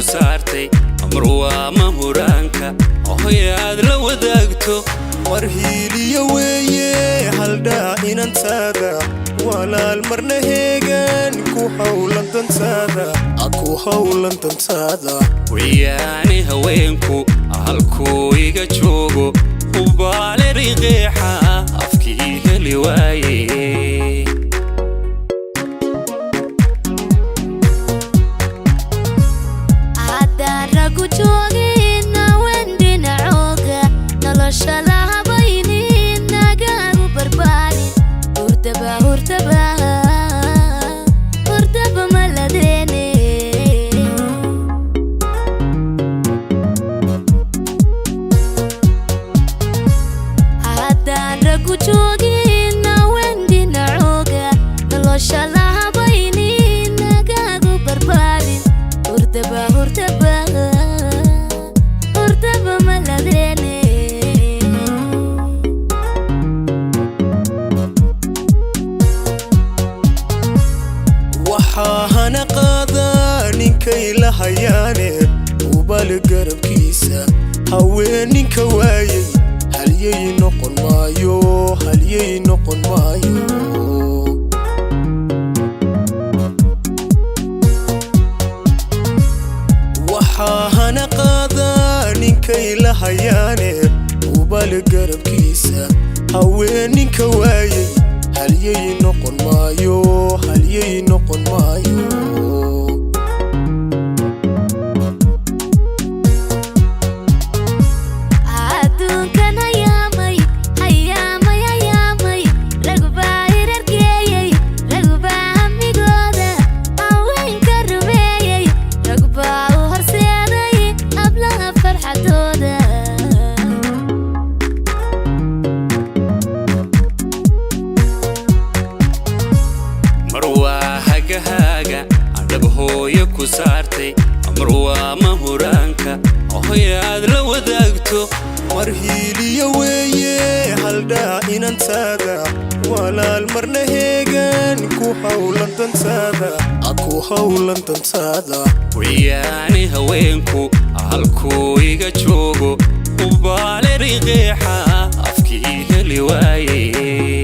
كسارتي أمروا ما هرانك أهياد لو ذاقته warhiiliye weeye haldhaa inantaada walaalmarna heegan ku hawlan dantaada wiyaani haweenku halkuu iga joogo ubaale riqiixa afkii heli waaye haddaan ragu joogina wendina cooga nolosha hurdaba maladeene haddaan ragu joogina wendina cooga nolosha lahabayni nagaagu barbaarin hurdaba maladeene hana qaada ninkay la hayaane ubal garabkiisa haweeninka waayay halyay noqon maayo waxaa hana qaada ninkay la hayaane ubal garabkiisa haweeninka waayay halyay noqon maayo adduunkan hayaamay ragubaa hirargeeyey ragubaa hamigooda haweenka rumeeyey ragubaa u horseeday hablaha farxadooda haaga adab hooyo ku saartay amruwa ma huraanka ahoyaad la wadaagto warhiiliye weeye haldhaa inantaada walaalmarna heegan ku hawlan dantaada wiyaani haweenku halkuu iga joogo ubaale riqiixa afkii heli waaye